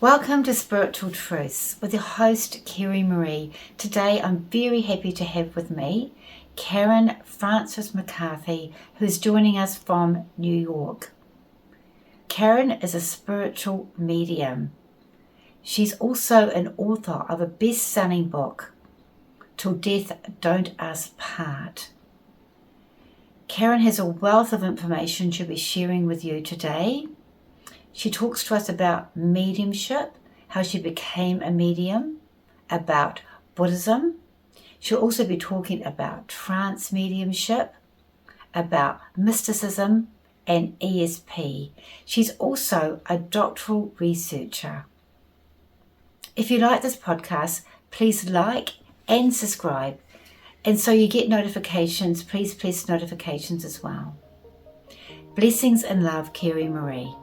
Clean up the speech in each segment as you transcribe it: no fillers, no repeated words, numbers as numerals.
Welcome to Spiritual Truths with your host, Kerry-Marie. Today I'm very happy to have with me Karen Frances McCarthy, who's joining us from New York. Karen is a spiritual medium. She's also an author of a best-selling book, Till Death Don't Us Part. Karen has a wealth of information she'll be sharing with you today. She talks to us about mediumship, how she became a medium, about Buddhism. She'll also be talking about trance mediumship, about mysticism and ESP. She's also a doctoral researcher. If you like this podcast, please like and subscribe. And so you get notifications, please press notifications as well. Blessings and love, Kerry-Marie.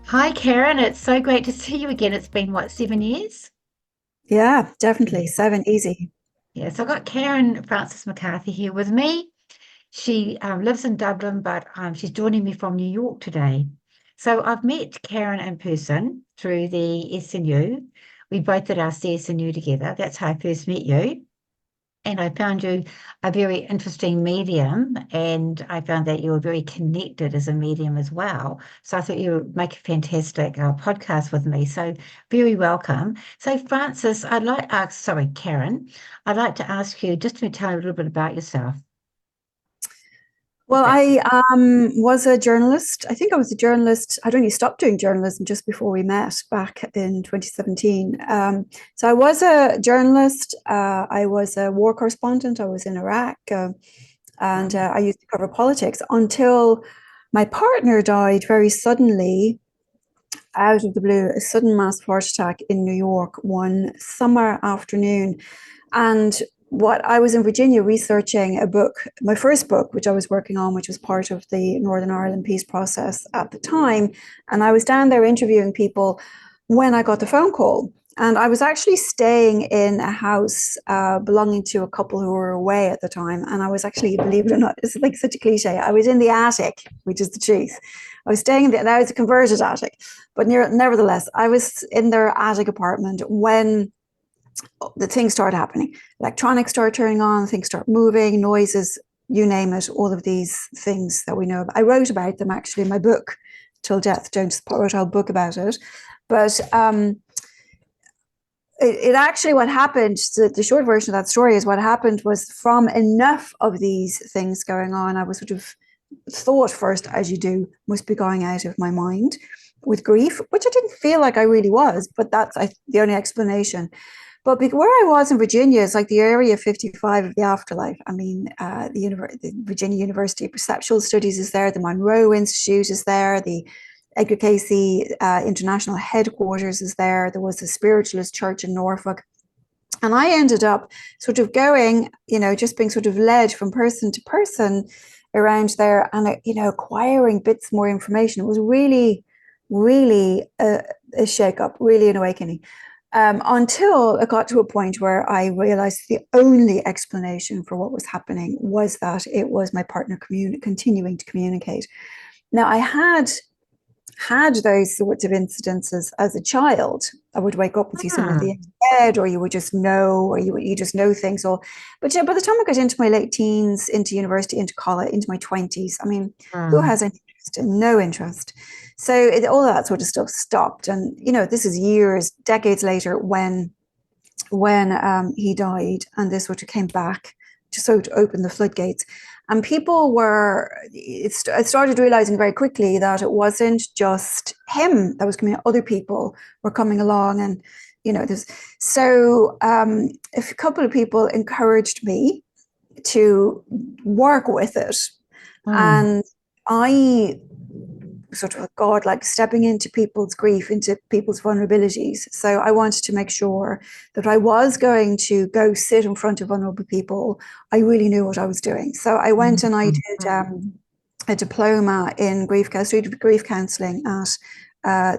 Hi, Karen. It's so great to see you again. It's been, 7 years? Yeah, definitely. 7, easy. Yeah, so I've got Karen Frances McCarthy here with me. She lives in Dublin, but she's joining me from New York today. So I've met Karen in person through the SNU. We both did our CSNU together. That's how I first met you. And I found you a very interesting medium, and I found that you were very connected as a medium as well. So I thought you would make a fantastic podcast with me. So very welcome. So Frances, Karen, I'd like to ask you just to tell me a little bit about yourself. Well, I was a journalist. I think I was a journalist. I'd only stopped doing journalism just before we met back in 2017. So I was a journalist. I was a war correspondent. I was in Iraq, and I used to cover politics until my partner died very suddenly out of the blue, a sudden massive heart attack in New York one summer afternoon. And what I was in Virginia researching a book, my first book, which I was working on, which was part of the Northern Ireland peace process at the time. And I was down there interviewing people when I got the phone call. And I was actually staying in a house belonging to a couple who were away at the time. And I was actually, believe it or not, it's like such a cliche, I was in the attic, which is the truth. I was staying in the, now it's a converted attic, but nevertheless, I was in their attic apartment when the things start happening. Electronics start turning on, things start moving, noises, you name it, all of these things that we know about. I wrote about them actually in my book, Till Death Don't Part, wrote a whole book about it. But it actually, what happened, the short version of that story is what happened was from enough of these things going on, I was sort of thought first, as you do, must be going out of my mind with grief, which I didn't feel like I really was, but that's the only explanation. But where I was in Virginia is like the Area 55 of the afterlife. I mean, the Virginia University of Perceptual Studies is there, the Monroe Institute is there, the Edgar Cayce International Headquarters is there. There was a spiritualist church in Norfolk. And I ended up sort of going, just being sort of led from person to person around there and, acquiring bits more information. It was really, really a shake-up, really an awakening. Until it got to a point where I realized the only explanation for what was happening was that it was my partner continuing to communicate. Now, I had those sorts of incidences as a child. I would wake up and see someone at the end of bed, or you would just know, or you just know things. But by the time I got into my late teens, into university, into college, into my 20s, I mean, who has any interest? No interest. So all that sort of stuff stopped. And, this is years, decades later when he died, and this sort of came back to sort of open the floodgates. And people I started realizing very quickly that it wasn't just him that was coming, other people were coming along. And, a couple of people encouraged me to work with it. And I sort of God, like stepping into people's grief, into people's vulnerabilities. So I wanted to make sure that I was going to go sit in front of vulnerable people. I really knew what I was doing. So I went and I did a diploma in grief counseling at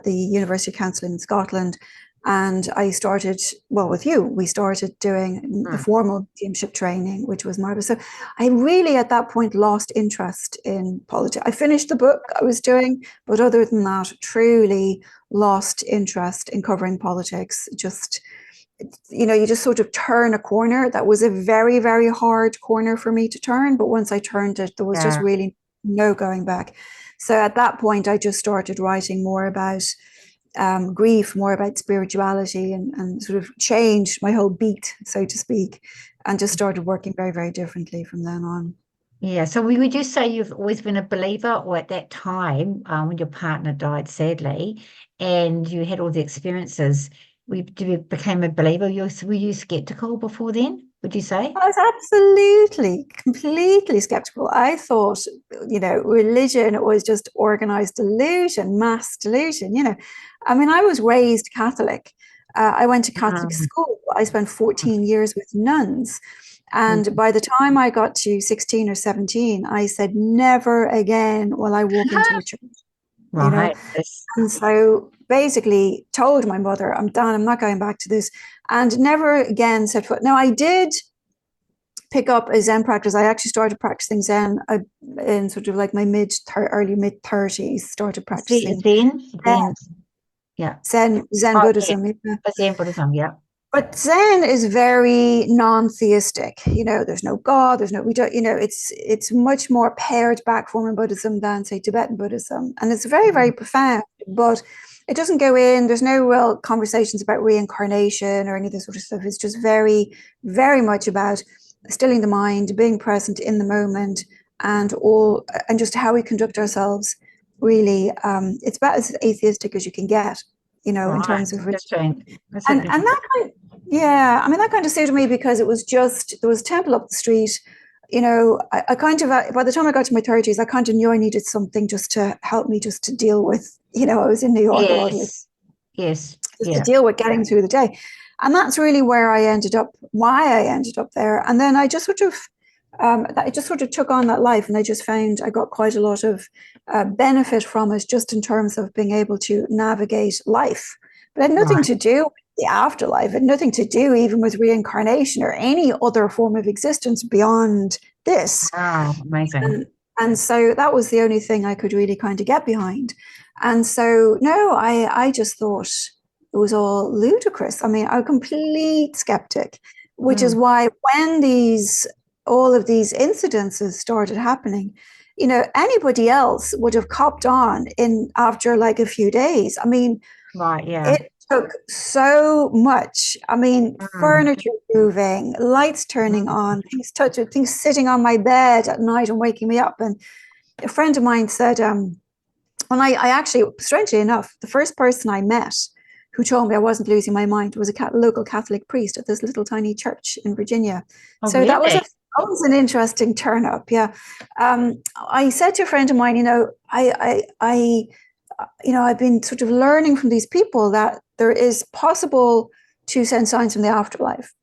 the University of Counselling in Scotland. And I started, well, with you, we started doing the formal mediumship training, which was marvelous. So I really, at that point, lost interest in politics. I finished the book I was doing, but other than that, truly lost interest in covering politics. Just, you just sort of turn a corner. That was a very, very hard corner for me to turn. But once I turned it, there was just really no going back. So at that point, I just started writing more about grief, more about spirituality, and sort of changed my whole beat, so to speak, and just started working very, very differently from then on. Yeah. So would you say you've always been a believer, or at that time, when your partner died sadly, and you had all the experiences, you became a believer? Were you skeptical before then, would you say? I was absolutely, completely skeptical. I thought, religion was just organized delusion, mass delusion. I mean, I was raised Catholic. I went to Catholic school. I spent 14 years with nuns. And by the time I got to 16 or 17, I said, never again will I walk into a church. Right. And so basically told my mother, I'm done, I'm not going back to this, and never again set foot. Now, I did pick up a Zen practice. I actually started practicing Zen in sort of like my early mid 30s, started practicing Then, yeah. Zen Buddhism. Yeah. Zen Buddhism, yeah. But Zen is very non-theistic. There's no God, we don't, it's much more pared back form of Buddhism than, say, Tibetan Buddhism. And it's very, very profound, but it doesn't go in, there's no real conversations about reincarnation or any of this sort of stuff. It's just very, very much about stilling the mind, being present in the moment, and just how we conduct ourselves. Really, it's about as atheistic as you can get, in terms of religion. And that kind, that kind of suited me, because it was just, there was a temple up the street. I kind of, by the time I got to my 30s, I kind of knew I needed something just to help me just to deal with, I was in New York a lot of it. Yes. Just to deal with getting through the day. And that's really where I ended up, why I ended up there. And then I just sort of, I just sort of took on that life, and I just found I got quite a lot of benefit from it, just in terms of being able to navigate life. But it had nothing to do with the afterlife. It had nothing to do even with reincarnation or any other form of existence beyond this. Wow, amazing. And so that was the only thing I could really kind of get behind. And so, no, I just thought it was all ludicrous. I mean, I'm a complete skeptic, which is why when all of these incidences started happening, anybody else would have copped on after like a few days. I mean, it took so much. I mean, furniture moving, lights turning on, things sitting on my bed at night and waking me up. And a friend of mine said, and I actually, strangely enough, the first person I met who told me I wasn't losing my mind was a local Catholic priest at this little tiny church in Virginia. Oh, so really? that was an interesting turn up. Yeah. I said to a friend of mine, I've been sort of learning from these people that there is possible to send signs from the afterlife.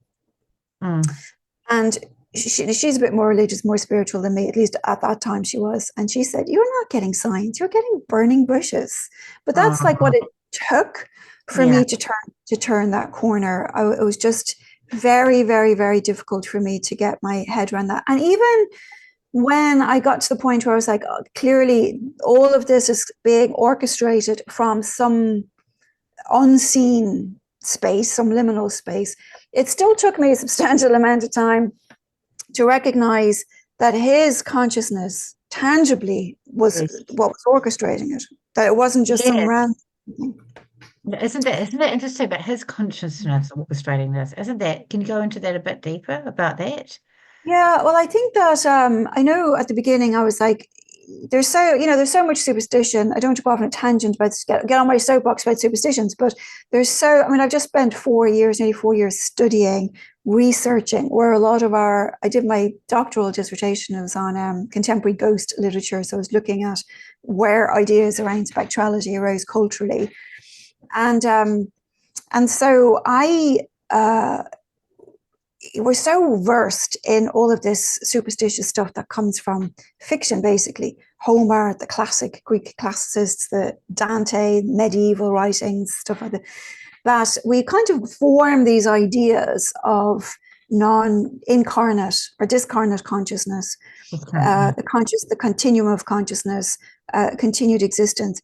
And she's a bit more religious, more spiritual than me, at least at that time she was. And she said, you're not getting signs, you're getting burning bushes. But that's like what it took for me to turn that corner. It was just very, very, very difficult for me to get my head around that. And even when I got to the point where I was like, oh, clearly all of this is being orchestrated from some unseen space, some liminal space, it still took me a substantial amount of time to recognize that his consciousness tangibly was what was orchestrating it, that it wasn't just some random thing. Isn't that interesting about his consciousness orchestrating this? Can you go into that a bit deeper about that? Yeah, well, I think that I know at the beginning I was like, there's so much superstition. I don't want to go off on a tangent about get on my soapbox about superstitions, but I've just spent nearly 4 years studying, researching, where I did my doctoral dissertation. It was on contemporary ghost literature. So I was looking at where ideas around spectrality arose culturally. And so I we're so versed in all of this superstitious stuff that comes from fiction, basically. Homer, the classic Greek classicists, the Dante, medieval writings, stuff like that, that we kind of form these ideas of non-incarnate or discarnate consciousness, the continuum of consciousness, continued existence.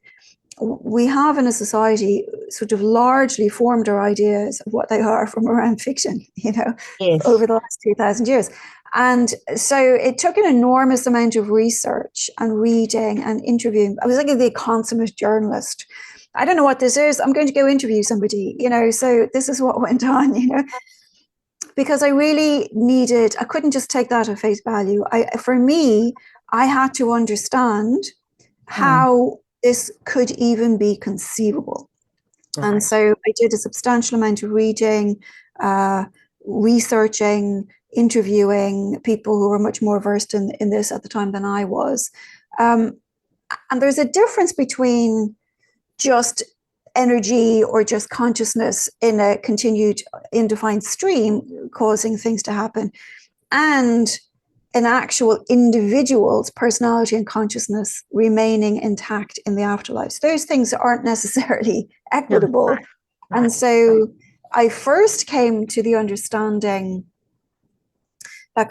We have in a society sort of largely formed our ideas of what they are from around fiction, Yes. over the last 2,000 years. And so it took an enormous amount of research and reading and interviewing. I was like the consummate journalist. I don't know what this is. I'm going to go interview somebody, so this is what went on, because I really I couldn't just take that at face value. For me, I had to understand how this could even be conceivable. Right. And so I did a substantial amount of reading, researching, interviewing people who were much more versed in this at the time than I was. And there's a difference between just energy or just consciousness in a continued indefined stream causing things to happen, and an actual individual's personality and consciousness remaining intact in the afterlife. So those things aren't necessarily equitable. Right. And so I first came to the understanding that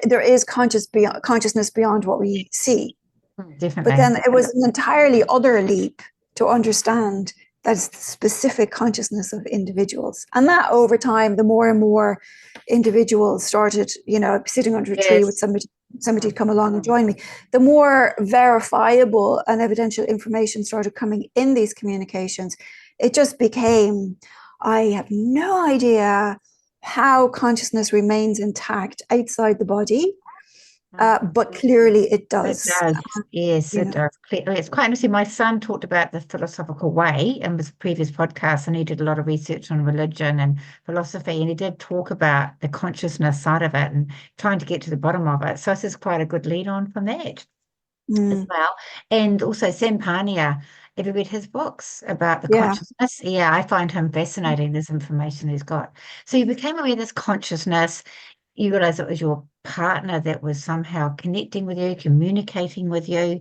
there is consciousness beyond what we see. Definitely. But then it was an entirely other leap to understand that it's the specific consciousness of individuals. And that over time, the more and more individuals started, sitting under a tree with somebody come along and join me, the more verifiable and evidential information started coming in these communications. It just became, I have no idea how consciousness remains intact outside the body. But clearly it does. It does. Yes, it does. It's quite interesting. My son talked about the philosophical way in his previous podcast, and he did a lot of research on religion and philosophy, and he did talk about the consciousness side of it and trying to get to the bottom of it. So this is quite a good lead on from that as well. And also Sam Pania, have you read his books about the consciousness? Yeah, I find him fascinating, this information he's got. So you became aware of this consciousness. You realize it was your partner that was somehow connecting with you, communicating with you.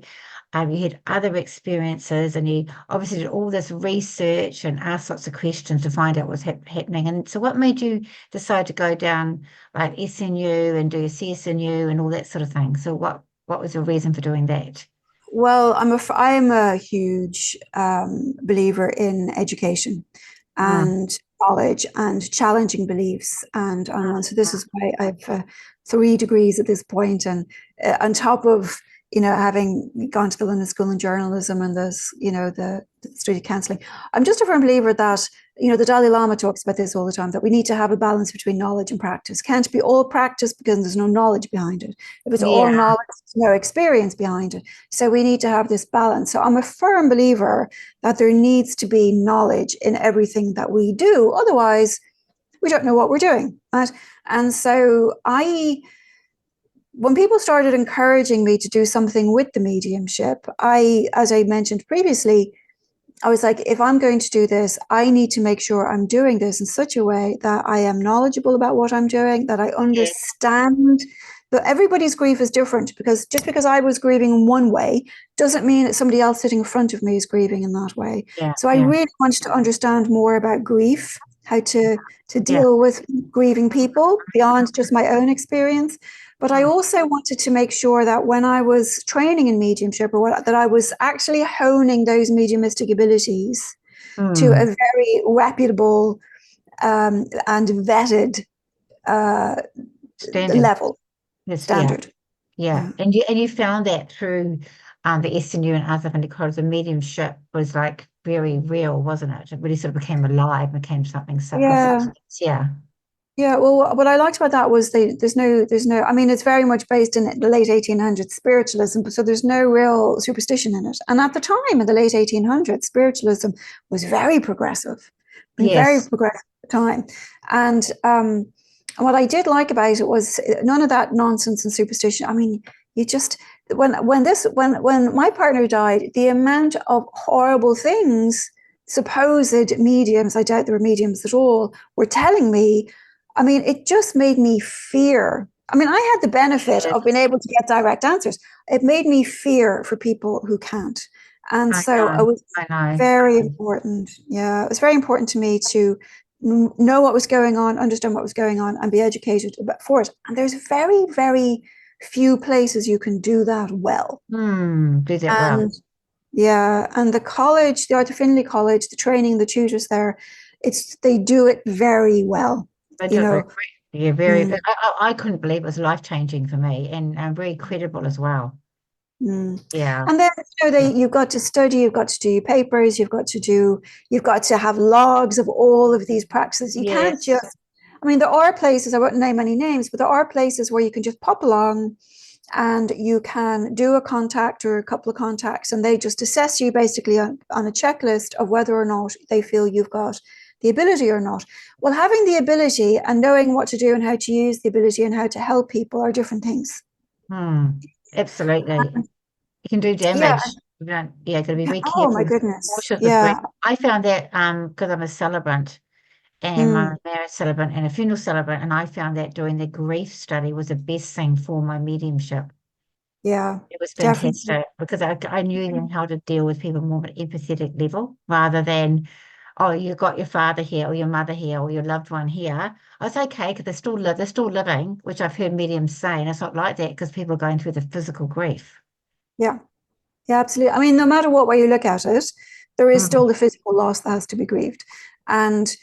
You had other experiences, and you obviously did all this research and asked lots of questions to find out what's happening. And so what made you decide to go down like SNU and do CSNU and all that sort of thing? So what was the reason for doing that? Well, I'm a huge believer in education and knowledge and challenging beliefs, and so this is why I've 3 degrees at this point, and on top of having gone to the London School in Journalism and the Study Counselling, I'm just a firm believer that the Dalai Lama talks about this all the time, that we need to have a balance between knowledge and practice. Can't be all practice because there's no knowledge behind it. If it's all knowledge, there's no experience behind it. So we need to have this balance. So I'm a firm believer that there needs to be knowledge in everything that we do. Otherwise, we don't know what we're doing. Right? And so when people started encouraging me to do something with the mediumship, as I mentioned previously, I was like, if I'm going to do this, I need to make sure I'm doing this in such a way that I am knowledgeable about what I'm doing, that I understand. But everybody's grief is different, because just because I was grieving in one way doesn't mean that somebody else sitting in front of me is grieving in that way. So I really wanted to understand more about grief, how to deal with grieving people beyond just my own experience. But I also wanted to make sure that when I was training in mediumship, that I was actually honing those mediumistic abilities to a very reputable and vetted level. Standard. Yeah. And you found that through the SNU and other things, because the mediumship was like very real, wasn't it? It really sort of became alive, became something so Yeah, well, what I liked about that was there's no, I mean, it's very much based in the late 1800s spiritualism, so there's no real superstition in it. And at the time, in the late 1800s, spiritualism was very progressive, very progressive at the time. And what I did like about it was none of that nonsense and superstition. I mean, you just, when my partner died, the amount of horrible things supposed mediums, I doubt there were mediums at all, were telling me, I mean, it just made me fear. I mean, I had the benefit of being able to get direct answers. It made me fear for people who can't. And so it was I know. very important. Yeah, it was very important to me to know what was going on, understand what was going on, and be educated for it. And there's very, very few places you can do that well. Do that well. And yeah, and the college, the Art of Finlay College, the training, the tutors there, they do it very well. I You do know, Yeah, very. mm, I couldn't believe it was life-changing for me and very credible as well. mm. Yeah. And then you've got to study, you've got to do your papers, you've got to have logs of all of these practices. You can't Yes. just, I mean, there are places, I won't name any names, but there are places where you can just pop along and you can do a contact or a couple of contacts, and they just assess you basically on a checklist of whether or not they feel you've got the ability or not. Well, having the ability and knowing what to do and how to use the ability and how to help people are different things. Absolutely. You can do Yeah. damage. Got to be very Oh my careful, goodness. cautious with grief. Yeah. I found that because I'm a celebrant and Mm, my marriage celebrant and a funeral celebrant, and I found that doing the grief study was the best thing for my mediumship. yeah. It was Definitely. fantastic because I knew then how to deal with people more at an empathetic level rather than, oh, you've got your father here or your mother here or your loved one here. I was okay because they're still living, which I've heard mediums say, and it's not like that because people are going through the physical grief. Yeah. Yeah, absolutely. I mean, no matter what way you look at it, there is Mm, still the physical loss that has to be grieved. And mm,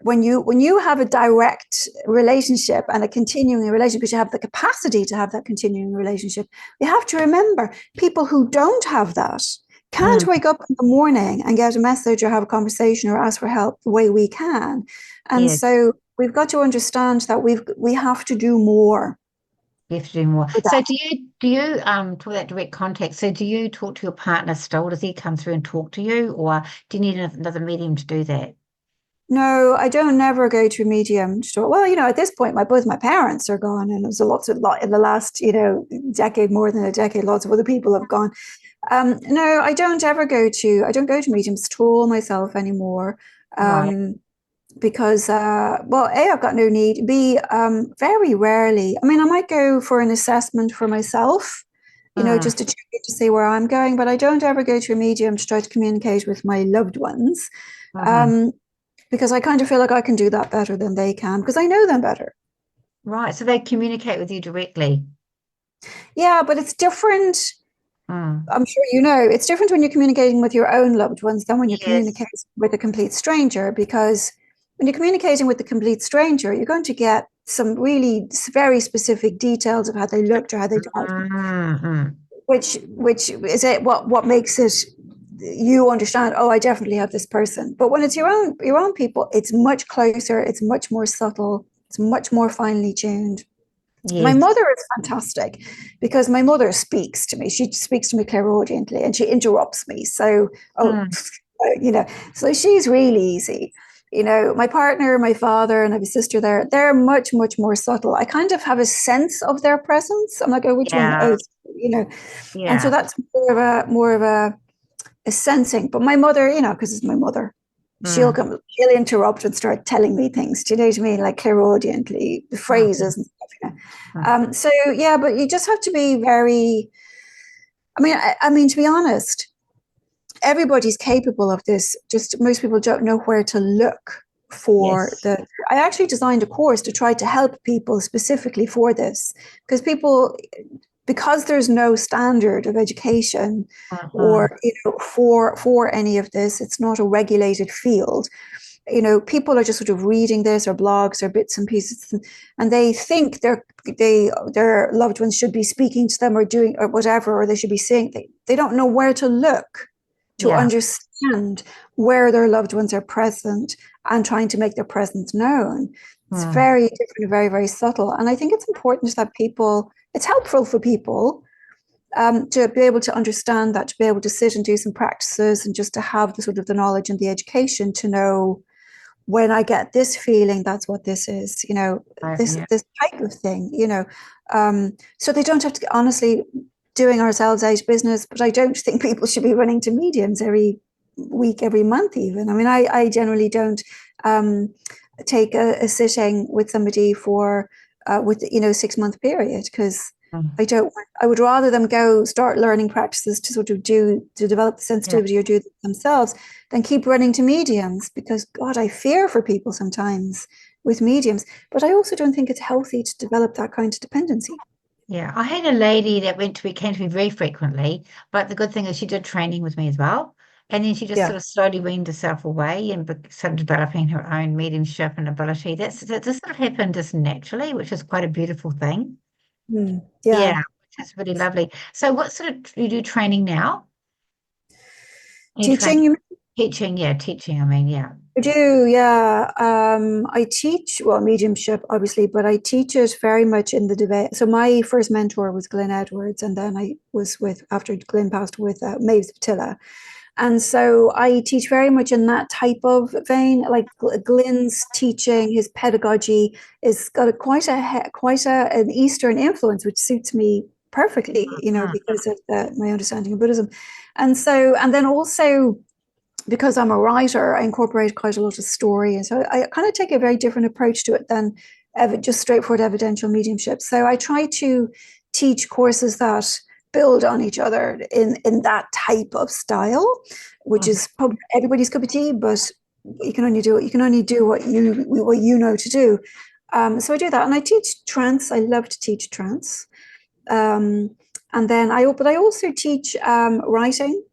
when you have a direct relationship and a continuing relationship, because you have the capacity to have that continuing relationship, you have to remember people who don't have that can't mm. wake up in the morning and get a message or have a conversation or ask for help the way we can. And Yes. so we've got to understand that we have to do more You have to do more. for So that. do you talk that direct contact? So do you talk to your partner still? Does he come through and talk to you, or do you need another medium to do that? No, I don't never go to a medium to talk. Well, at this point, both my parents are gone, and there's a lot in the last, decade, more than a decade. Lots of other people have gone. No, I don't go to mediums at all myself anymore. Right. Because well, A, I've got no need. B, very rarely. I mean, I might go for an assessment for myself, Mm, just to check to see where I'm going, but I don't ever go to a medium to try to communicate with my loved ones. mhm. Um, because I kind of feel like I can do that better than they can because I know them better. Right. So they communicate with you directly. Yeah, but it's different. Mm. I'm sure it's different when you're communicating with your own loved ones than when you're Yes. communicating with a complete stranger, because when you're communicating with a complete stranger, you're going to get some really very specific details of how they looked or how they talked, Mm-mm. which is it what makes it you understand, oh, I definitely have this person. But when it's your own people, it's much closer, it's much more subtle, it's much more finely tuned. My Yes. mother is fantastic because my mother speaks to me. She speaks to me clairaudiently and she interrupts me. So, Mm. so she's really easy. My partner, my father, and I have a sister there. They're much, much more subtle. I kind of have a sense of their presence. I'm like, oh, which one? Yeah. Oh, you know, and so Yeah. that's more of a sensing. But my mother, because it's my mother, Mm. she'll interrupt and start telling me things. Do you know what I mean? Like clairaudiently, the Mm. phrases and stuff. Mm. So yeah, but you just have to be very. I mean, to be honest, everybody's capable of this. Just most people don't know where to look for Yes. the. I actually designed a course to try to help people specifically for this because there's no standard of education Mhm. or for any of this. It's not a regulated field. People are just sort of reading this or blogs or bits and pieces, and they think their loved ones should be speaking to them or doing or whatever, or they should be saying. They don't know where to look to Yeah. understand where their loved ones are present and trying to make their presence known. It's Mm. very different, very, very subtle. And I think it's important that it's helpful for people to be able to understand that, to be able to sit and do some practices and just to have the sort of the knowledge and the education to know when I get this feeling, that's what this is, this Yeah. this type of thing, so they don't have to honestly doing ourselves out of business. But I don't think people should be running to mediums every week, every month, even. I mean, I generally don't. take a sitting with somebody for with 6-month period, because Mm. I would rather them go start learning practices to sort of to develop the Yeah. sensitivity or do it themselves than keep running to mediums, because God, I fear for people sometimes with mediums. But I also don't think it's healthy to develop that kind of dependency. Yeah, I had a lady that came to me very frequently, but the good thing is she did training with me as well. And then she just Yeah. sort of slowly weaned herself away and started developing her own mediumship and ability. That just sort of happened just naturally, which is quite a beautiful thing. Yeah. Yeah, which is really lovely. So what sort of you do training now? You train Teaching, you teaching, yeah, teaching, I mean, yeah. I do, yeah. I teach, well, mediumship, obviously, but I teach it very much in the debate. So my first mentor was Glenn Edwards, and then I was after Glenn passed, with Maves Patilla. And so I teach very much in that type of vein. Like Glenn's teaching, his pedagogy is got an Eastern influence, which suits me perfectly, Mhm. because of my understanding of Buddhism. And then also, because I'm a writer, I incorporate quite a lot of story. And so I kind of take a very different approach to it than just straightforward evidential mediumship. So I try to teach courses that build on each other in that type of style, which Mhm. is probably everybody's cup of tea, but you can only do what you know to do. So I do that, and I teach trance. I love to teach trance. Um, and then I also teach writing.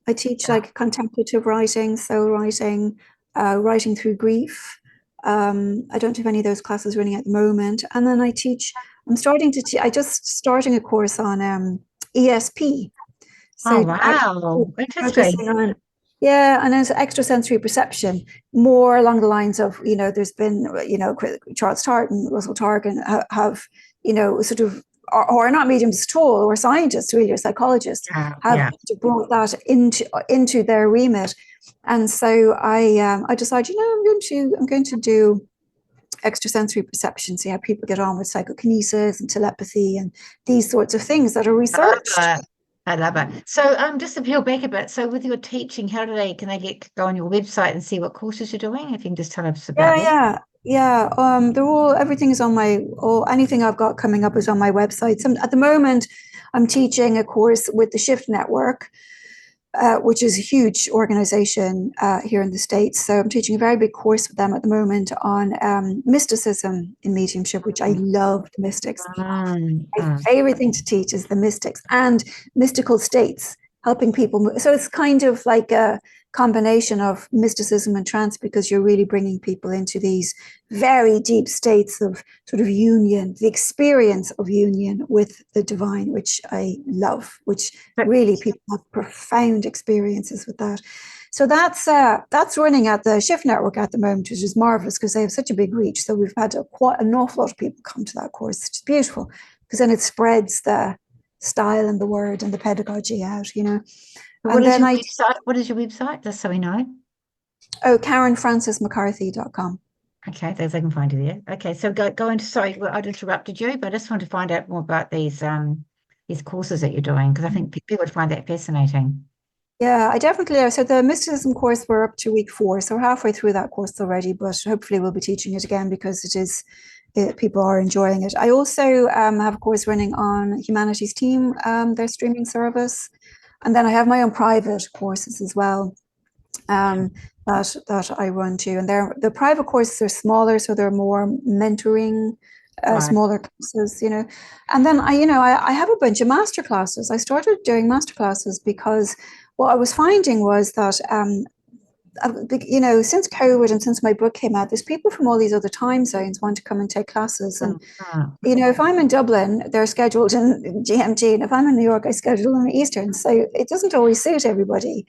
I teach Yeah. like contemplative writing, so writing through grief. I don't have any of those classes running at the moment. And then I just starting a course on ESP. Oh, So actually wow. Interesting. focusing on, yeah, and it's extrasensory perception, more along the lines of, there's been, Charles Tarton, Russell Targan have, sort of, or not mediums at all, or scientists, really, or psychologists, Yeah, have yeah. brought that into their remit. And so I decided, I'm going to do extrasensory perception, see how people get on with psychokinesis and telepathy and these sorts of things that are I love researched. it. I love it. So, just to peel back a bit, so with your teaching, can they go on your website and see what courses you're doing? If you can just tell us about Yeah, that. yeah, yeah. Everything is on anything I've got coming up is on my website. At the moment, I'm teaching a course with the Shift Network, which is a huge organization here in the States. So I'm teaching a very big course with them at the moment on mysticism in mediumship, which I love the mystics. Mm, My mm. favorite thing to teach is the mystics and mystical states, helping people move. So it's kind of like a combination of mysticism and trance, because you're really bringing people into these very deep states of sort of union, the experience of union with the divine, which I love, which But, really people have profound experiences with that. So that's running at the Shift Network at the moment, which is marvelous because they have such a big reach. So we've had quite an awful lot of people come to that course, which is beautiful, because then it spreads the style and the word and the pedagogy out. what And is then your website? What is your website? Just so we know. Karen Frances McCarthy.com. Okay, they can find you there. Okay, so go into. Sorry, well, I interrupted you, but I just want to find out more about these courses that you're doing because I think people would find that fascinating. Yeah, I definitely are. So the mysticism course, we're up to week 4, so we're halfway through that course already, but hopefully we'll be teaching it again because people are enjoying it. I also have a course running on Humanities Team, their streaming service. And then I have my own private courses as well, that I run too. And the private courses are smaller, so they're more mentoring, Right. smaller classes. And then I have a bunch of master classes. I started doing master classes because what I was finding was that since COVID and since my book came out, there's people from all these other time zones want to come and take classes. And Mm, mm. if I'm in Dublin, they're scheduled in GMT, and if I'm in New York, I schedule them in Eastern. So it doesn't always suit everybody.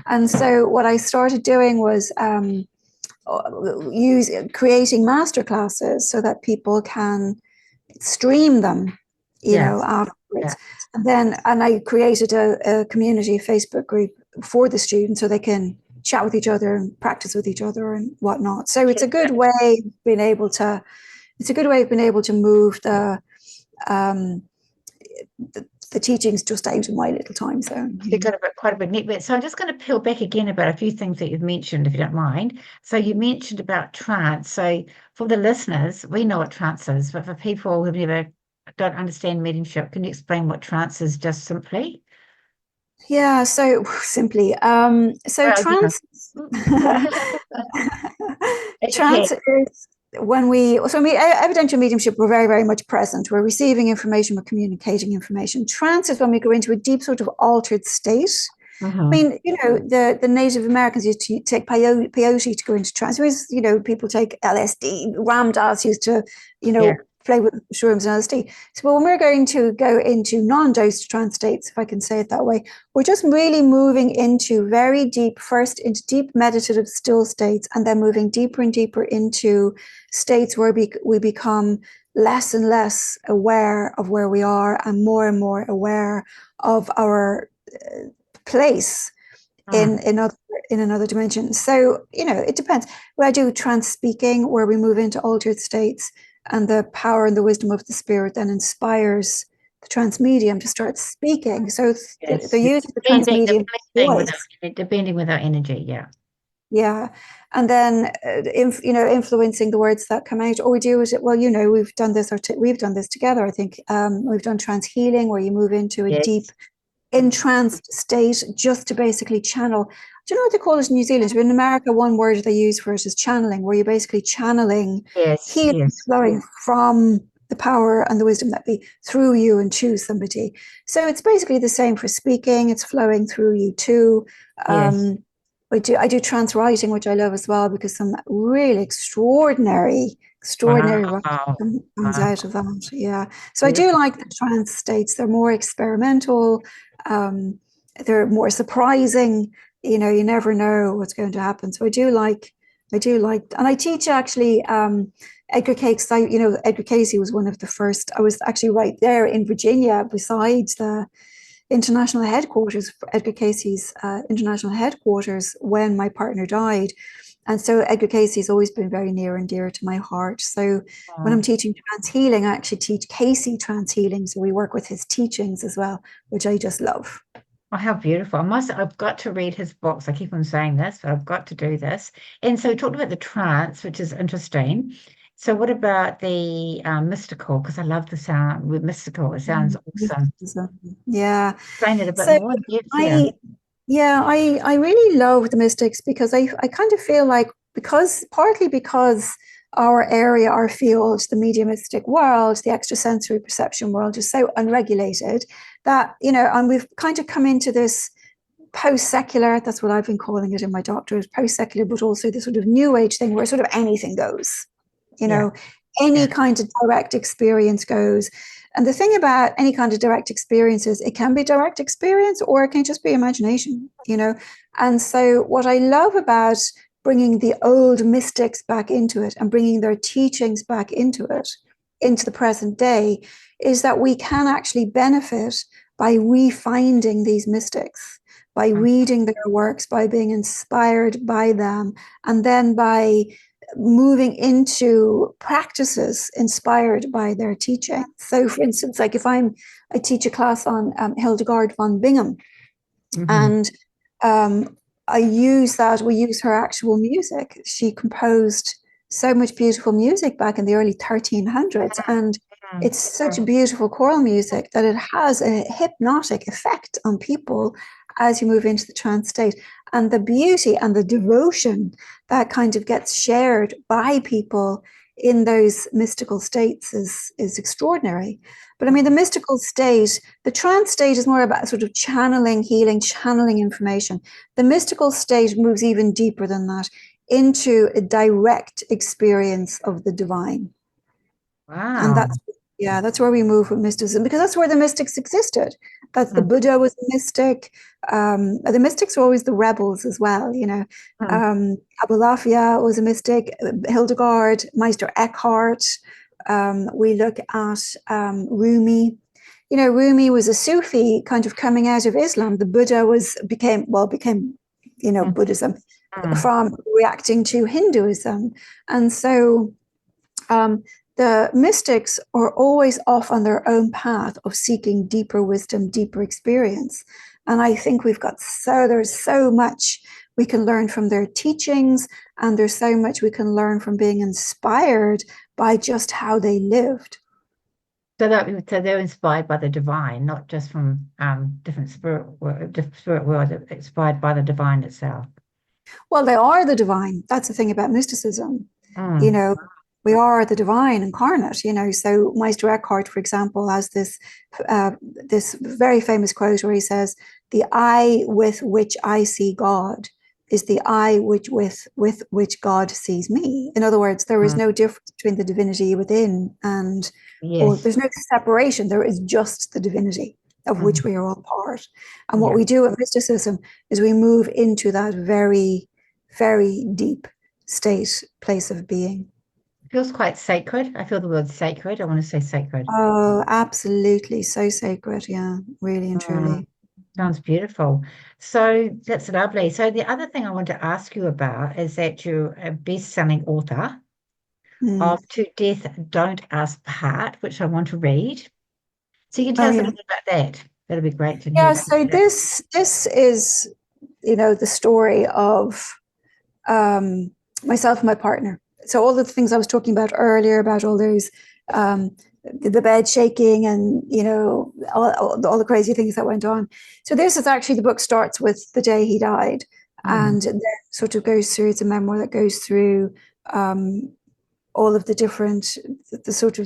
And so what I started doing was creating master classes so that people can stream them, Yes. Yeah. afterwards. And I created a community Facebook group for the students so they can chat with each other and practice with each other and whatnot. So it's a good way of being able to move um, the the teaching's just out in my little time zone. You've got quite a big network. So I'm just going to peel back again about a few things that you've mentioned, if you don't mind. So you mentioned about trance. So for the listeners, we know what trance is, but for people who never don't understand mediumship, can you explain what trance is just simply? Yeah, so simply, so Well, you trance, know. If you can. trance is when we evidential mediumship, we're very, very much present. We're receiving information, we're communicating information. Trance is when we go into a deep sort of altered state. I Mhm. mean, the Native Americans used to take peyote to go into trance. Whereas, people take LSD. Ram Dass used to, Yeah. play with shrooms and LSD. So when we're going to go into non-dosed trance states, if I can say it that way, we're just really moving into very deep, first into deep meditative still states, and then moving deeper and deeper into states where we become less and less aware of where we are and more aware of our place Mm. in another dimension. So it depends. I do trance speaking, where we move into altered states, and the power and the wisdom of the spirit then inspires the trance medium to start speaking. So Yes. they're Yes. using the trance medium voice. The bending with our energy. Yeah. Yeah. And then, influencing the words that come out, or we do it. Well, we've done this, we've done this together. I think we've done trance healing, where you move into a deep Yes. entranced state just to basically channel. Do you know what they call it in New Zealand? In America, one word they use for it is channeling, where you're basically channeling Yes. healing Yes. flowing from the power and the wisdom that be through you and to somebody. So it's basically the same for speaking. It's flowing through you too. Yes. I do trance writing, which I love as well, because some really extraordinary writing Wow. comes Wow. out of that. Yeah. So I do Beautiful. like the trance states. They're more experimental. Um, they're more surprising. You never know what's going to happen. So and I teach actually Edgar Cayce. Edgar Cayce was one of the first. I was actually right there in Virginia, besides the international headquarters, Edgar Cayce's international headquarters, when my partner died. And so Edgar Cayce has always been very near and dear to my heart. So when I'm Oh, teaching trance healing, I actually teach Cayce trance healing. So we work with his teachings as well, which I just love. oh, how beautiful. I've got to read his books. I keep on saying this, but I've got to do this. And so we talked about the trance, which is interesting. So what about the mystical? Because I love the sound with mystical. It sounds awesome. Yeah. Explain it a bit So more in depth. Yeah. I, yeah, I really love the mystics, because I kind of feel like, partly because our area, our field, the mediumistic world, the extrasensory perception world is so unregulated that, and we've kind of come into this post-secular, that's what I've been calling it in my doctorate, post-secular, but also the sort of new age thing where sort of anything goes, you Yeah. know, any Yeah. kind of direct experience goes. And the thing about any kind of direct experience is it can be direct experience, or it can just be imagination. And so what I love about bringing the old mystics back into it and bringing their teachings back into it, into the present day, is that we can actually benefit by refinding these mystics, by Mm. reading their works, by being inspired by them, and then by moving into practices inspired by their teaching. So, for instance, like if I teach a class on Hildegard von Bingen, Mhm. and we use her actual music. She composed so much beautiful music back in the early 1300s, and Mm. it's such beautiful choral music that it has a hypnotic effect on people as you move into the trance state. And the beauty and the devotion that kind of gets shared by people in those mystical states is extraordinary. But I mean, the mystical state, the trance state is more about sort of channeling, healing, channeling information. The mystical state moves even deeper than that, into a direct experience of the divine. And Wow. that's where we move with mysticism, because that's where the mystics existed. That's the Mm. Buddha was a mystic. The mystics were always the rebels as well. Mm. Abulafia was a mystic, Hildegard, Meister Eckhart. We look at Rumi. Rumi was a Sufi kind of coming out of Islam. The Buddha became Mm. Buddhism Mm. from reacting to Hinduism. And so the mystics are always off on their own path of seeking deeper wisdom, deeper experience. And I think there's so much we can learn from their teachings, and there's so much we can learn from being inspired by just how they lived. So they're inspired by the divine, not just from different spirit world, inspired by the divine itself. Well, they are the divine. That's the thing about mysticism. You Mm. know, we are the divine incarnate, So Meister Eckhart, for example, has this very famous quote where he says, "The eye with which I see God is the eye with which God sees me." In other words, there is no difference between the divinity within and, or Yes. there's no separation. There is just the divinity of which we are all part. And what we do in mysticism is we move into that very, very deep place of being. Feels quite sacred. I feel the word sacred. I want to say sacred. Oh, absolutely. So sacred. Yeah, really and truly. Sounds beautiful. So that's lovely. So the other thing I want to ask you about is that you're a best-selling author Mm. of To Death Don't Us Part, which I want to read. So you can tell Oh, us a yeah. little bit about that. That'll be great to hear Yeah, about so that. this is, the story of myself and my partner. So all the things I was talking about earlier, about all those the bed shaking and all the crazy things that went on. So this is actually, the book starts with the day he died, and then sort of goes through, it's a memoir that goes through all of the different, this sort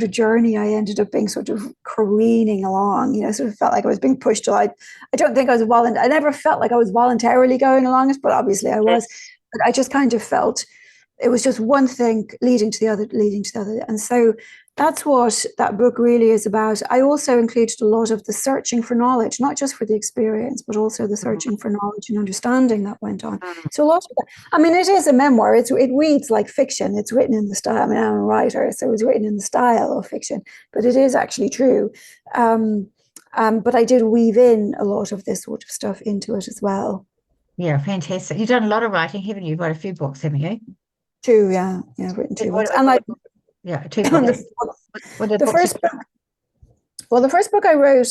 of journey I ended up being sort of careening along, sort of felt like I was being pushed. I don't think I was I never felt like I was voluntarily going along it, but obviously I was. But I just kind of felt it was just one thing leading to the other, leading to the other. And so that's what that book really is about. I also included a lot of the searching for knowledge, not just for the experience, but also the searching for knowledge and understanding that went on. So a lot of that, I mean, it is a memoir. It reads like fiction. It's written in the style. I mean, I'm a writer, so it's written in the style of fiction, but it is actually true. But I did weave in a lot of this sort of stuff into it as well. Yeah, fantastic. You've done a lot of writing, haven't you? You've got a few books, haven't you? Two, yeah, I've written two books, and yeah, two books. What are the the books? first book. Well, the first book I wrote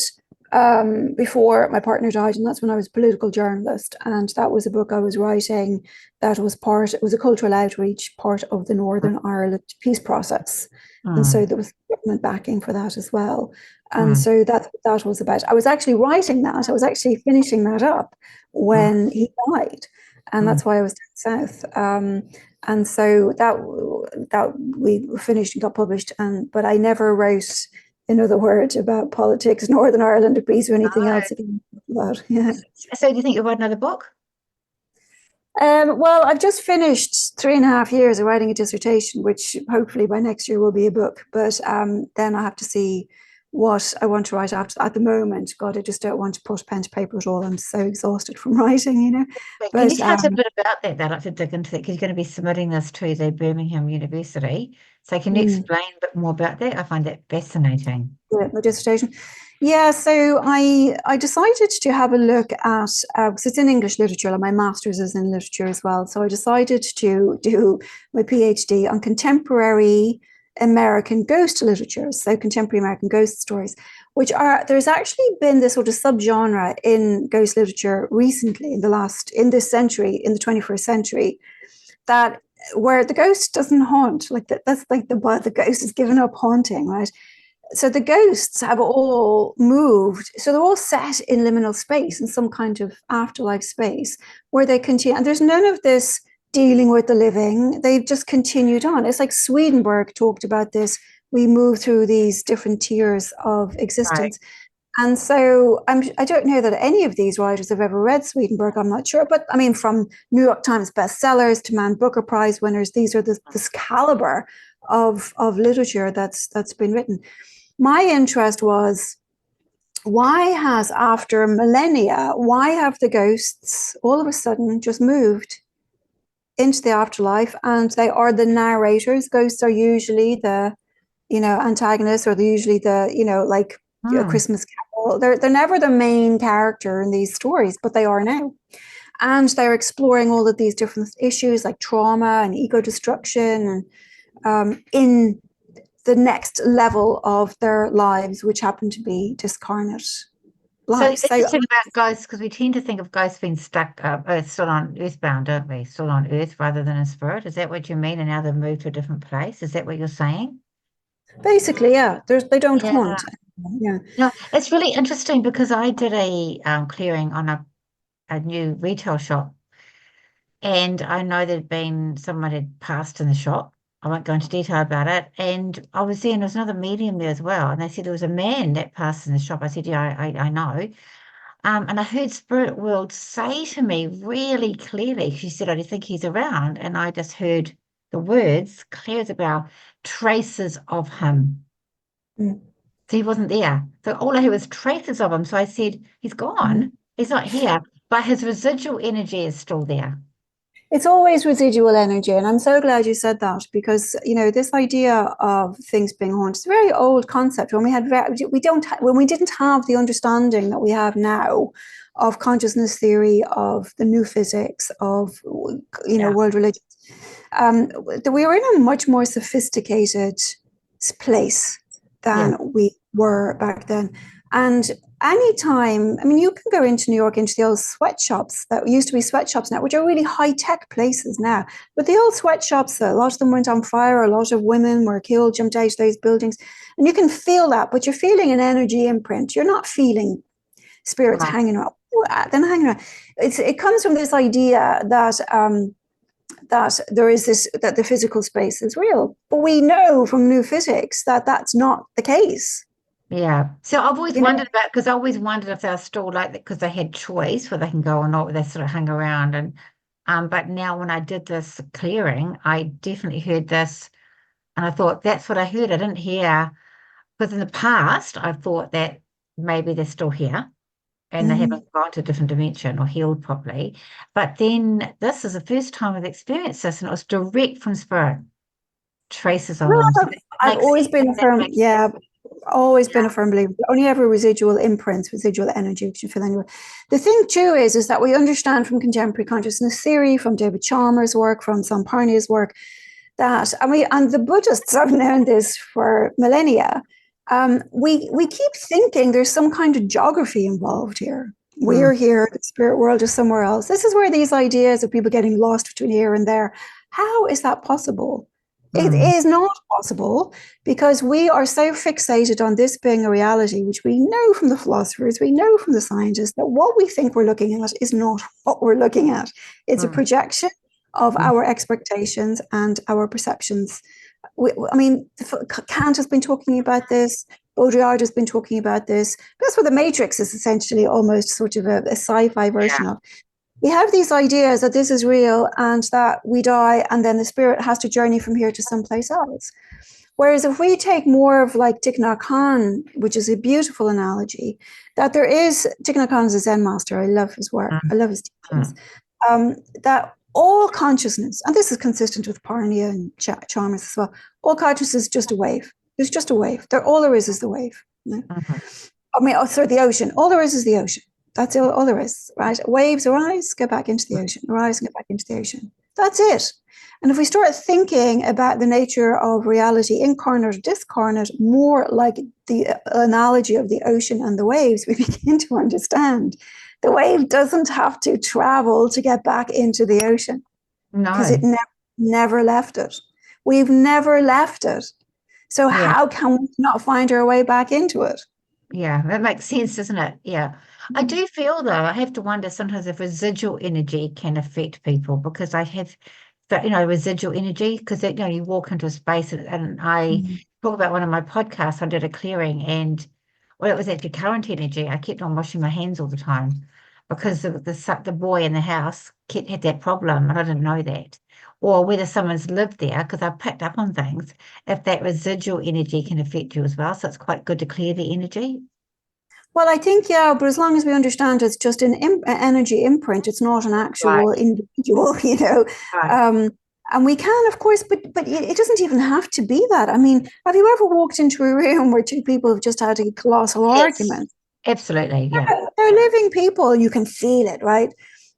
before my partner died, and that's when I was a political journalist, and that was a book I was writing that was it was a cultural outreach, part of the Northern Ireland peace process, and so there was government backing for that as well. And so that was about, I was actually writing that, I was actually finishing that up when he died, and that's why I was down south. And so that we finished and got published, but I never wrote another word about politics, Northern Ireland, or peace, or anything else about. Yeah. So do you think you'll write another book? Well, I've just finished 3.5 years of writing a dissertation, which hopefully by next year will be a book. But then I have to see what I want to write after. At the moment, God, I just don't want to put pen to paper at all. I'm so exhausted from writing, But can you tell us a bit about that? I'd like to dig into that, because you're going to be submitting this to the Birmingham University. So can you explain a bit more about that? I find that fascinating. Yeah, my dissertation. Yeah, so I decided to have a look at, because it's in English literature, and my master's is in literature as well. So I decided to do my PhD on contemporary American ghost literature, so contemporary American ghost stories, there's actually been this sort of subgenre in ghost literature recently, in this century, in the 21st century, that where the ghost doesn't haunt, that's like the ghost is given up haunting, right? So the ghosts have all moved. So they're all set in liminal space, in some kind of afterlife space, where they continue. And there's none of this dealing with the living. They've just continued on. It's like Swedenborg talked about this. We move through these different tiers of existence. Right. And so I don't know that any of these writers have ever read Swedenborg. I'm not sure. But I mean, from New York Times bestsellers to Man Booker Prize winners, these are this caliber of literature that's been written. My interest was, after millennia, why have the ghosts all of a sudden just moved into the afterlife, and they are the narrators? Ghosts are usually the, antagonists, or they're usually the, like a Christmas Carol. They're never the main character in these stories, but they are now. And they're exploring all of these different issues like trauma and ego destruction, and in the next level of their lives, which happen to be discarnate lives. So interesting about ghosts, because we tend to think of ghosts being stuck still on earthbound, don't we? Still on earth rather than in spirit. Is that what you mean? And now they've moved to a different place? Is that what you're saying? Basically, yeah, they don't Yeah. haunt. Yeah. No, it's really interesting because I did a clearing on a new retail shop, and I know there'd been someone had passed in the shop. I won't go into detail about it. And I was there, and there was another medium there as well. And they said there was a man that passed in the shop. I said, yeah, I know. And I heard Spirit World say to me really clearly, she said, I do think he's around. And I just heard the words clear as a bell, traces of him. Mm. So he wasn't there. So all I heard was traces of him. So I said, he's gone. He's not here, but his residual energy is still there. It's always residual energy, and I'm so glad you said that, because this idea of things being haunted is a very old concept. When we didn't have the understanding that we have now of consciousness theory, of the new physics, of world religions, we were in a much more sophisticated place than we were back then. And anytime, I mean, you can go into New York, into the old sweatshops that used to be sweatshops now, which are really high-tech places now. But the old sweatshops, a lot of them went on fire, a lot of women were killed, jumped out of those buildings. And you can feel that, but you're feeling an energy imprint. You're not feeling spirits hanging around. Then hanging around. It comes from this idea that there is that the physical space is real. But we know from new physics that that's not the case. Yeah. So I've always wondered about, because I always wondered if they're still like that, because they had choice whether they can go or not, they sort of hung around. And but now when I did this clearing, I definitely heard this, and I thought that's what I heard. I didn't hear, because in the past I thought that maybe they're still here and they haven't gone to a different dimension or healed properly. But then this is the first time I've experienced this, and it was direct from spirit. Traces of them. I've always been a firm, always been a firm believer. Only ever residual imprints, residual energy, which you feel anyway. The thing too is that we understand from contemporary consciousness theory, from David Chalmers' work, from Samparnia's work, that and the Buddhists have known this for millennia. We keep thinking there's some kind of geography involved here. We're here, the spirit world is somewhere else. This is where these ideas of people getting lost between here and there. How is that possible? It is not possible, because we are so fixated on this being a reality, which we know from the philosophers, we know from the scientists, that what we think we're looking at is not what we're looking at. It's a projection of our expectations and our perceptions. Kant has been talking about this. Baudrillard has been talking about this. That's what the Matrix is essentially almost sort of a sci-fi version of. We have these ideas that this is real and that we die and then the spirit has to journey from here to someplace else. Whereas if we take more of like Thich Nhat Hanh, which is a beautiful analogy, that there is, Thich Nhat Hanh is a Zen master. I love his work. I love his teachings. That all consciousness, and this is consistent with Parnia and Chalmers as well, all consciousness is just a wave. There's just a wave. All there is the wave. The ocean. All there is the ocean. That's all there is, right? Waves arise, go back into the ocean, arise and go back into the ocean. That's it. And if we start thinking about the nature of reality, incarnate or discarnate, more like the analogy of the ocean and the waves, we begin to understand the wave doesn't have to travel to get back into the ocean. No. Because it never left it. We've never left it. So how can we not find our way back into it? Yeah, that makes sense, doesn't it? Yeah. I do feel, though, I have to wonder sometimes if residual energy can affect people, because I have, residual energy, because, you walk into a space and I talk about one of my podcasts, I did a clearing and, well, it was actually current energy. I kept on washing my hands all the time because the boy in the house had that problem and I didn't know that. Or whether someone's lived there, because I've picked up on things, if that residual energy can affect you as well. So it's quite good to clear the energy. Well, I think, but as long as we understand it's just an energy imprint, it's not an actual individual, Right. And we can, of course, but it doesn't even have to be that. I mean, have you ever walked into a room where two people have just had a colossal argument? Absolutely, yeah. They're living people, you can feel it, right?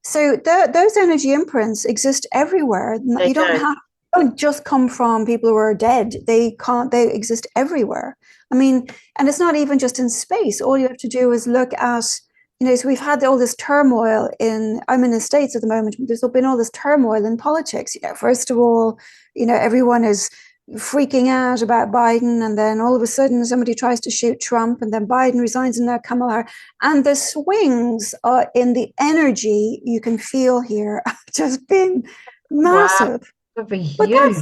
So those energy imprints exist everywhere. You don't have don't just come from people who are dead. They can't, they exist everywhere. I mean, and it's not even just in space. All you have to do is look at, so we've had all this turmoil I'm in the States at the moment. There's been all this turmoil in politics. First of all, everyone is freaking out about Biden, and then all of a sudden somebody tries to shoot Trump, and then Biden resigns, and now Kamala Harris. And the swings in the energy you can feel here have just been massive. Wow, would be But huge.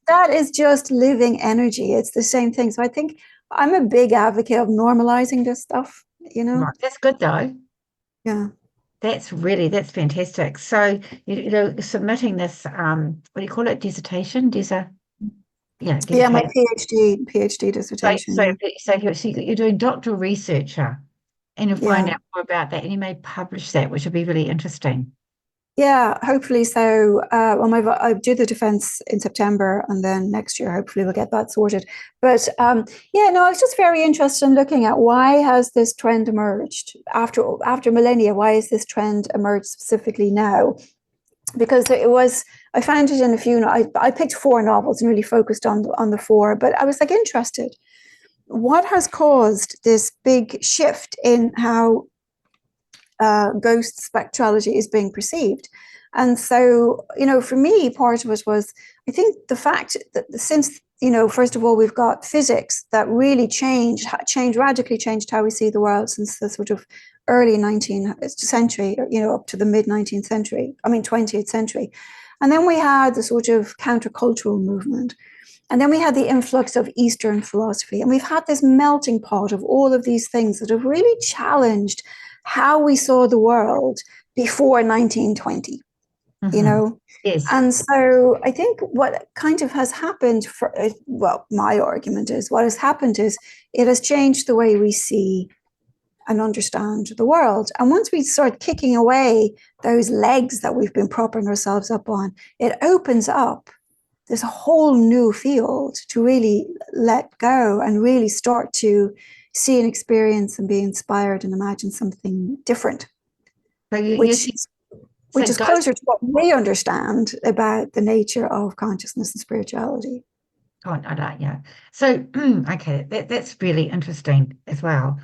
that is just living energy. It's the same thing. So I think I'm a big advocate of normalizing this stuff, Right. That's good though. Yeah. That's fantastic. So submitting this what do you call it? Dissertation? Yeah, my dissertation. PhD dissertation. So you're doing doctoral research, and you'll find Yeah. out more about that, and you may publish that, which would be really interesting. Yeah, hopefully so. I do the defense in September, and then next year, hopefully, we'll get that sorted. But yeah, no, I was just very interested in looking at why has this trend emerged after millennia? Why has this trend emerged specifically now? Because I found it in a few. I picked 4 novels and really focused on the 4. But I was interested. What has caused this big shift in how ghost spectrality is being perceived? And so, for me, part of it was, I think, the fact that since, first of all, we've got physics that really radically changed how we see the world since the sort of early 19th century, up to the mid 19th century, 20th century. And then we had the sort of countercultural movement. And then we had the influx of Eastern philosophy. And we've had this melting pot of all of these things that have really challenged how we saw the world before 1920, Yes. And so I think what kind of has happened my argument is what has happened is it has changed the way we see and understand the world. And once we start kicking away those legs that we've been propping ourselves up on, it opens up this whole new field to really let go and really start to see and experience and be inspired and imagine something different, which is closer to what we understand about the nature of consciousness and spirituality. Oh, I like, yeah. So, okay, that's really interesting as well.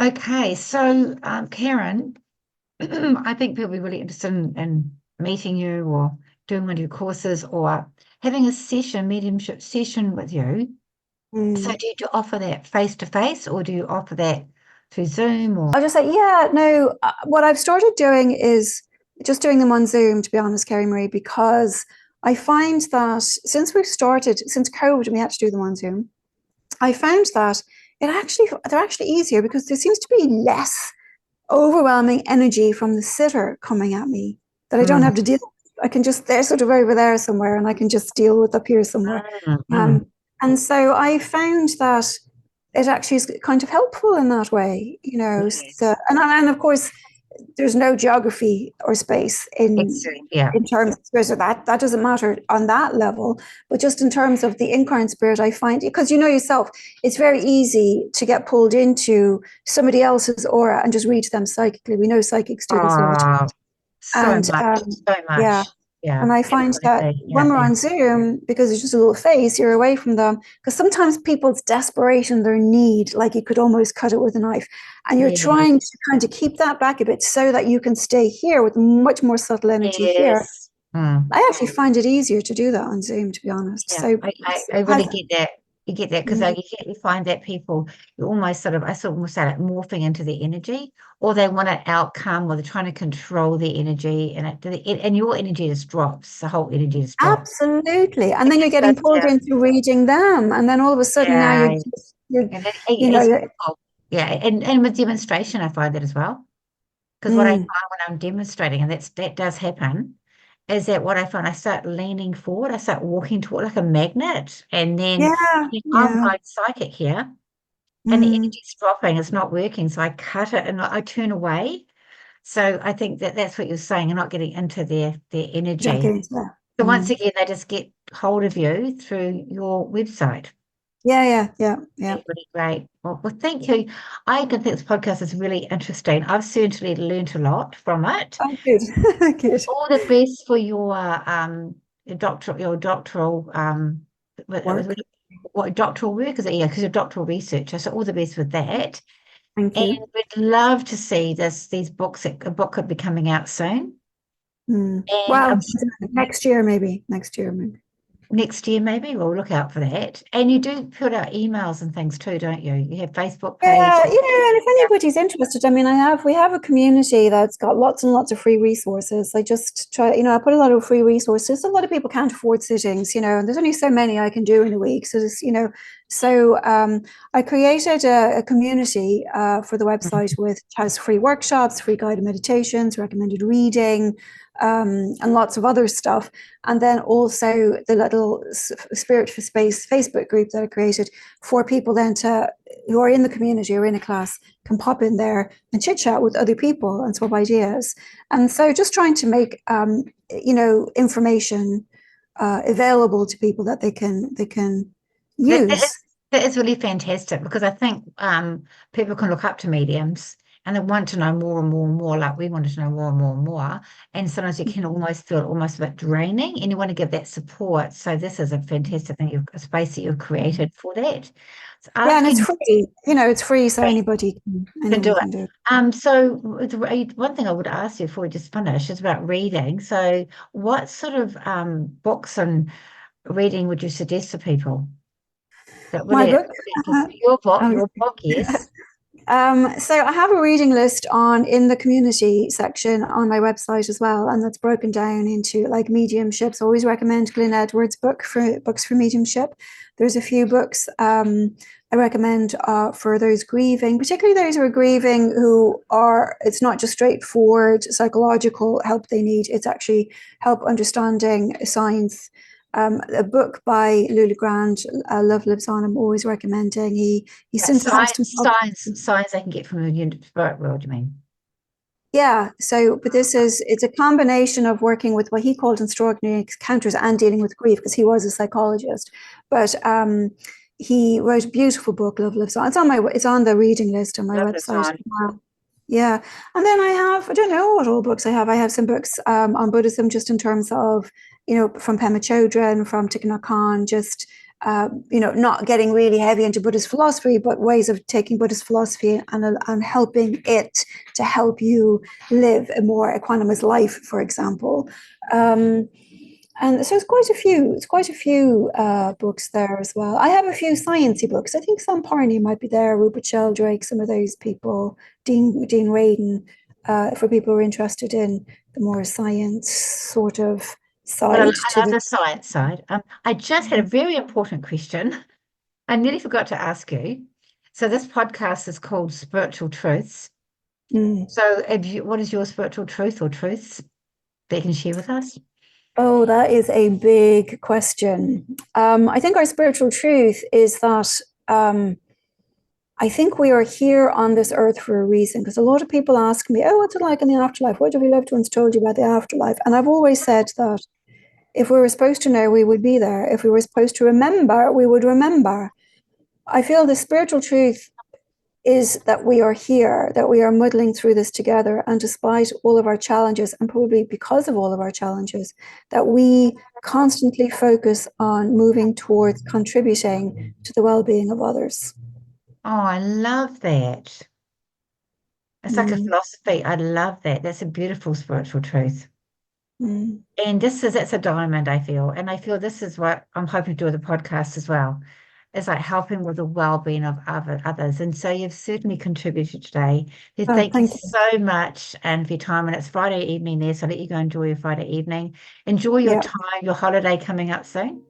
Okay, so Karen, I think people will be really interested in meeting you or doing one of your courses or having a mediumship session with you. So do you offer that face to face, or do you offer that through Zoom? Or I'll just say, yeah, no, what I've started doing is just doing them on Zoom, to be honest, Kerry-Marie, because I find that since COVID, we had to do them on Zoom. I found that they're actually easier because there seems to be less overwhelming energy from the sitter coming at me that I don't have to deal with. I can just, they're sort of over there somewhere, and I can just deal with up here somewhere. And so I found that it actually is kind of helpful in that way, Yes. So, and of course, there's no geography or space in terms of so that doesn't matter on that level, but just in terms of the incarnate spirit, I find, because yourself, it's very easy to get pulled into somebody else's aura and just read them psychically. We know psychics do this all the time. So much. Yeah. And I find that when we're on Zoom, because it's just a little face, you're away from them. Because sometimes people's desperation, their need, like you could almost cut it with a knife. And you're trying to kind of keep that back a bit so that you can stay here with much more subtle energy here. I actually find it easier to do that on Zoom, to be honest. Yeah, so I really get that. You get that because you find that people, you almost almost say like morphing into the energy, or they want an outcome, or they're trying to control the energy, and your energy just drops. The whole energy just drops. Absolutely, and then you're getting pulled into reading them, and then all of a sudden now you're and with demonstration, I find that as well. Because what I find when I'm demonstrating, and that does happen, is that what I find, I start leaning forward, I start walking toward like a magnet, and then I'm going psychic here, and the energy's dropping, it's not working, so I cut it and I turn away. So I think that's what you're saying, you're not getting into their energy. So once again, they just get hold of you through your website. Yeah. Really great. Well, thank you. I think this podcast is really interesting. I've certainly learned a lot from it. Oh, good. Good. All the best for your your doctoral Work. what doctoral work is it? Yeah, because you're a doctoral researcher. So all the best with that. Thank And you. we'd love to see these books. A book could be coming out soon. And Well, next year maybe. Next year maybe. next year, maybe we'll look out for that. And you do put out emails and things too, don't you? You have Facebook page. Yeah, and if anybody's interested, I mean, we have a community that's got lots and lots of free resources. I just try, I put a lot of free resources. A lot of people can't afford sittings, and there's only so many I can do in a week. So I created a community for the website which has free workshops, free guided meditations, recommended reading, and lots of other stuff. And then also the little Spirit for Space Facebook group that I created for people then who are in the community or in a class can pop in there and chit chat with other people and swap ideas. And so just trying to make, information available to people that they can use. That is really fantastic because I think people can look up to mediums and they want to know more and more and more, like we wanted to know more and more and more. And sometimes you can almost feel almost a bit draining and you want to give that support. So this is a fantastic thing, a space that you've created for that. So Yeah, and it's asking free. It's free, so anybody can do can do it. it. So one thing I would ask you before we just finish is about reading. So what sort of books and reading would you suggest to people? That My really, book. your book, yes. So I have a reading list in the community section on my website as well, and that's broken down into like mediumships. I always recommend Glyn Edwards' books for mediumship. There's a few books I recommend for those grieving, particularly those who are grieving it's not just straightforward psychological help they need, it's actually help understanding science. A book by Lula Grand, Love Lives On, I'm always recommending. He synthesized himself. Science I can get from the spirit world, you mean? Yeah. So, but it's a combination of working with what he called extraordinary encounters and dealing with grief, because he was a psychologist. But he wrote a beautiful book, Love Lives On. It's on the reading list on my website. Yeah. And then I don't know what all books I have. I have some books on Buddhism, just in terms of, from Pema Chodron, from Thich Nhat Hanh, just, not getting really heavy into Buddhist philosophy, but ways of taking Buddhist philosophy and helping it to help you live a more equanimous life, for example. And so it's quite a few books there as well. I have a few sciencey books. I think Sam Parney might be there, Rupert Sheldrake, some of those people, Dean Radin, for people who are interested in the more science sort of side. I love the science side. I just had a very important question. I nearly forgot to ask you. So this podcast is called Spiritual Truths. So what is your spiritual truth or truths that you can share with us? Oh, that is a big question. I think our spiritual truth is that I think we are here on this earth for a reason, because a lot of people ask me, oh, what's it like in the afterlife? What have your loved ones told you about the afterlife? And I've always said that if we were supposed to know, we would be there. If we were supposed to remember, we would remember. I feel the spiritual truth is that we are here, that we are muddling through this together. And despite all of our challenges, and probably because of all of our challenges, that we constantly focus on moving towards contributing to the well-being of others. Oh, I love that. It's like a philosophy. I love that. That's a beautiful spiritual truth. And it's a diamond, I feel. And I feel this is what I'm hoping to do with the podcast as well. It's like helping with the well-being of others. And so you've certainly contributed today. So thank you so much and for your time. And it's Friday evening there, so I'll let you go enjoy your Friday evening. Enjoy your time, your holiday coming up soon.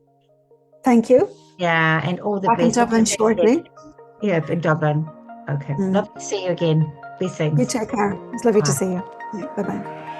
Thank you. Yeah, and all the best. Back in Dublin shortly. Yeah, in Dublin. Okay. Love to see you again. Blessings. You take care. It's lovely to see you. Yeah, bye-bye.